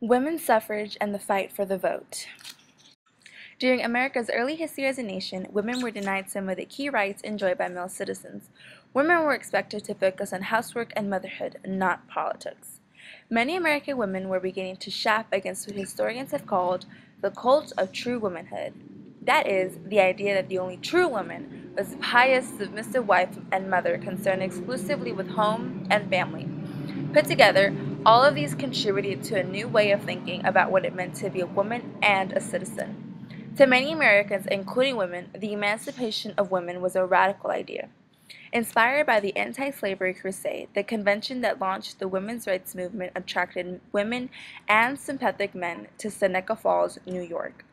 Women's suffrage and the fight for the vote. During America's early history as a nation, women were denied some of the key rights enjoyed by male citizens. Women were expected to focus on housework and motherhood, not politics. Many American women were beginning to chafe against what historians have called the cult of true womanhood. That is, the idea that the only true woman was a pious, submissive wife and mother concerned exclusively with home and family. Put together, all of these contributed to a new way of thinking about what it meant to be a woman and a citizen. To many Americans, including women, the emancipation of women was a radical idea. Inspired by the anti-slavery crusade, the convention that launched the women's rights movement attracted women and sympathetic men to Seneca Falls, New York.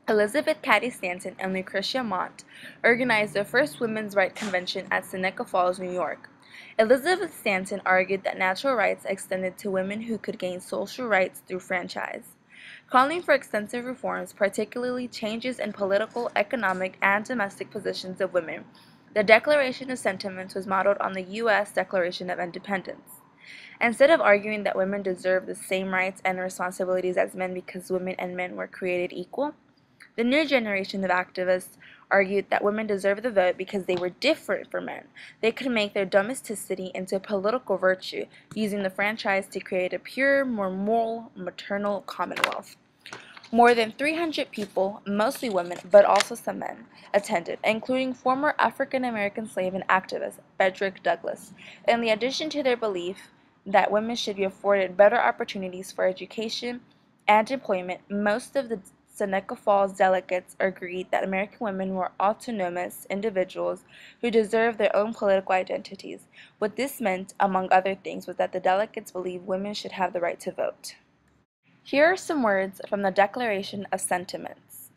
Elizabeth Cady Stanton and Lucretia Mott organized the first women's rights convention at Seneca Falls, New York. Elizabeth Stanton argued that natural rights extended to women who could gain social rights through franchise. Calling for extensive reforms, particularly changes in political, economic, and domestic positions of women, the Declaration of Sentiments was modeled on the U.S. Declaration of Independence. Instead of arguing that women deserve the same rights and responsibilities as men because women and men were created equal, the new generation of activists argued that women deserved the vote because they were different from men. They could make their domesticity into a political virtue, using the franchise to create a pure, more moral, maternal commonwealth. More than 300 people, mostly women, but also some men, attended, including former African-American slave and activist Frederick Douglass, in the addition to their belief that women should be afforded better opportunities for education and employment. Most of the Seneca Falls delegates agreed that American women were autonomous individuals who deserved their own political identities. What this meant, among other things, was that the delegates believed women should have the right to vote. Here are some words from the Declaration of Sentiments.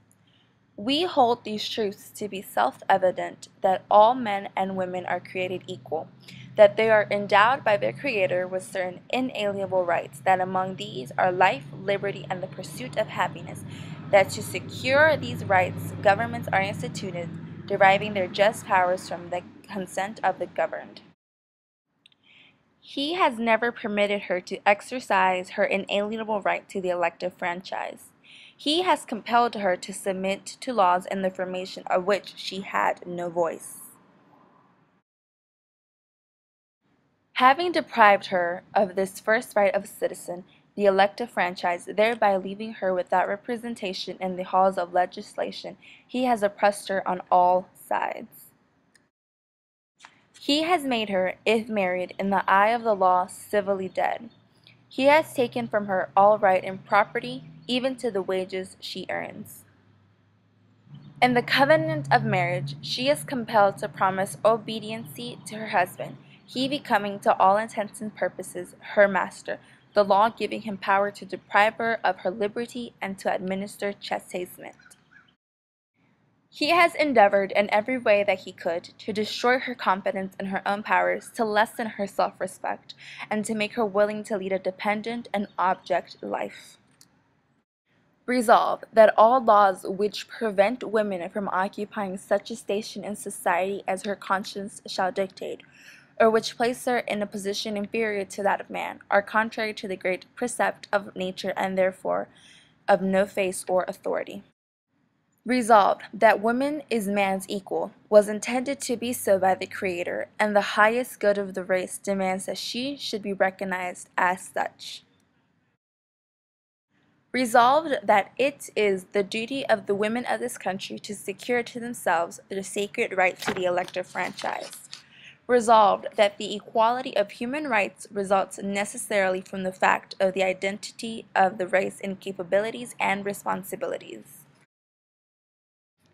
We hold these truths to be self-evident, that all men and women are created equal, that they are endowed by their Creator with certain inalienable rights, that among these are life, liberty, and the pursuit of happiness, that to secure these rights governments are instituted, deriving their just powers from the consent of the governed. He has never permitted her to exercise her inalienable right to the elective franchise. He has compelled her to submit to laws in the formation of which she had no voice. Having deprived her of this first right of a citizen, the elective franchise, thereby leaving her without representation in the halls of legislation, he has oppressed her on all sides. He has made her, if married, in the eye of the law, civilly dead. He has taken from her all right in property, even to the wages she earns. In the covenant of marriage, she is compelled to promise obediency to her husband, he becoming to all intents and purposes her master, the law giving him power to deprive her of her liberty and to administer chastisement. He has endeavored in every way that he could to destroy her confidence in her own powers, to lessen her self-respect, and to make her willing to lead a dependent and object life. Resolve that all laws which prevent women from occupying such a station in society as her conscience shall dictate, or which place her in a position inferior to that of man, are contrary to the great precept of nature and therefore of no face or authority. Resolved that woman is man's equal, was intended to be so by the Creator, and the highest good of the race demands that she should be recognized as such. Resolved that it is the duty of the women of this country to secure to themselves the sacred right to the elective franchise. Resolved that the equality of human rights results necessarily from the fact of the identity of the race in capabilities and responsibilities.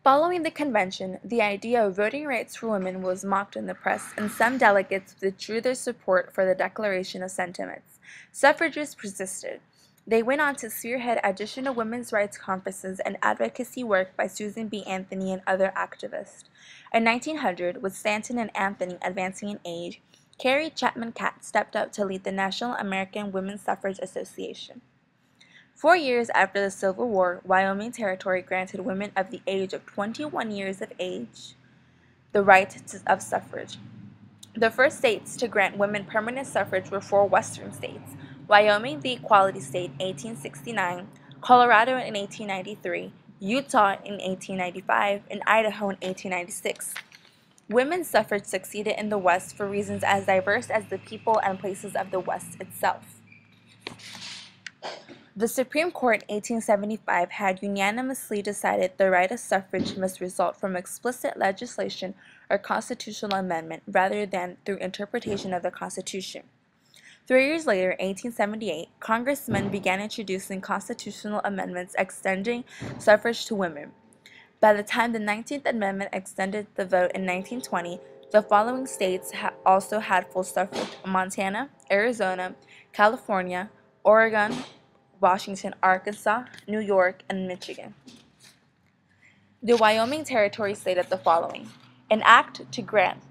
Following the convention, the idea of voting rights for women was mocked in the press, and some delegates withdrew their support for the Declaration of Sentiments. Suffragists persisted. They went on to spearhead additional women's rights conferences and advocacy work by Susan B. Anthony and other activists. In 1900, with Stanton and Anthony advancing in age, Carrie Chapman Catt stepped up to lead the National American Women's Suffrage Association. 4 years after the Civil War, Wyoming Territory granted women of the age of 21 years of age the right of suffrage. The first states to grant women permanent suffrage were 4 western states: Wyoming the Equality State in 1869, Colorado in 1893, Utah in 1895, and Idaho in 1896. Women's suffrage succeeded in the West for reasons as diverse as the people and places of the West itself. The Supreme Court in 1875 had unanimously decided the right of suffrage must result from explicit legislation or constitutional amendment rather than through interpretation of the Constitution. 3 years later, in 1878, congressmen began introducing constitutional amendments extending suffrage to women. By the time the 19th Amendment extended the vote in 1920, the following states also had full suffrage: Montana, Arizona, California, Oregon, Washington, Arkansas, New York, and Michigan. The Wyoming Territory stated the following: an act to grant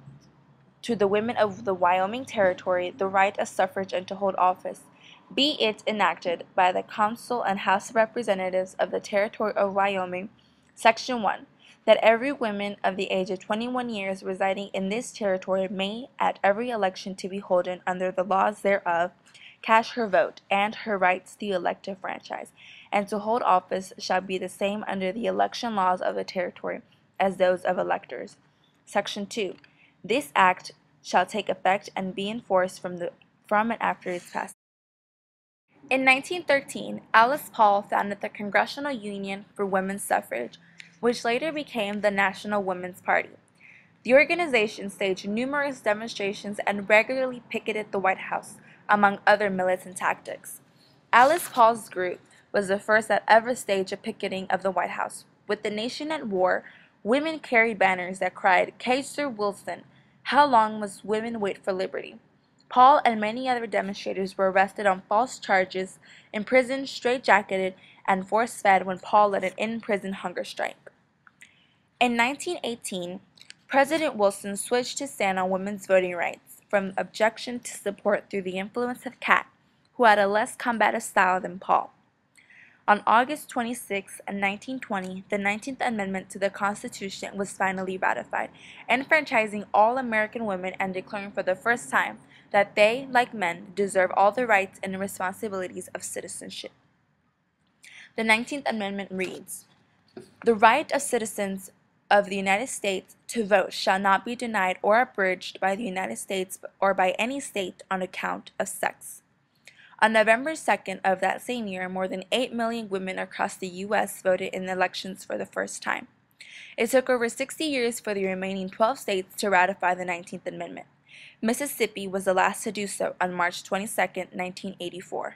to the women of the Wyoming Territory the right of suffrage and to hold office, be it enacted by the Council and House of Representatives of the Territory of Wyoming, Section 1, that every woman of the age of 21 years residing in this territory may, at every election to be holden under the laws thereof, cast her vote, and her rights to the elective franchise, and to hold office shall be the same under the election laws of the territory as those of electors. Section 2. This act shall take effect and be enforced from and after its passage. In 1913, Alice Paul founded the Congressional Union for Women's Suffrage, which later became the National Women's Party. The organization staged numerous demonstrations and regularly picketed the White House, among other militant tactics. Alice Paul's group was the first that ever staged a picketing of the White House. With the nation at war, women carried banners that cried, "Kaiser Wilson, how long must women wait for liberty?" Paul and many other demonstrators were arrested on false charges, imprisoned, straitjacketed, and force-fed when Paul led an in-prison hunger strike. In 1918, President Wilson switched his stand on women's voting rights from objection to support through the influence of Cat, who had a less combative style than Paul. On August 26, 1920, the 19th Amendment to the Constitution was finally ratified, enfranchising all American women and declaring for the first time that they, like men, deserve all the rights and responsibilities of citizenship. The 19th Amendment reads, "The right of citizens of the United States to vote shall not be denied or abridged by the United States or by any state on account of sex." On November 2nd of that same year, more than 8 million women across the U.S. voted in elections for the first time. It took over 60 years for the remaining 12 states to ratify the 19th Amendment. Mississippi was the last to do so on March 22, 1984.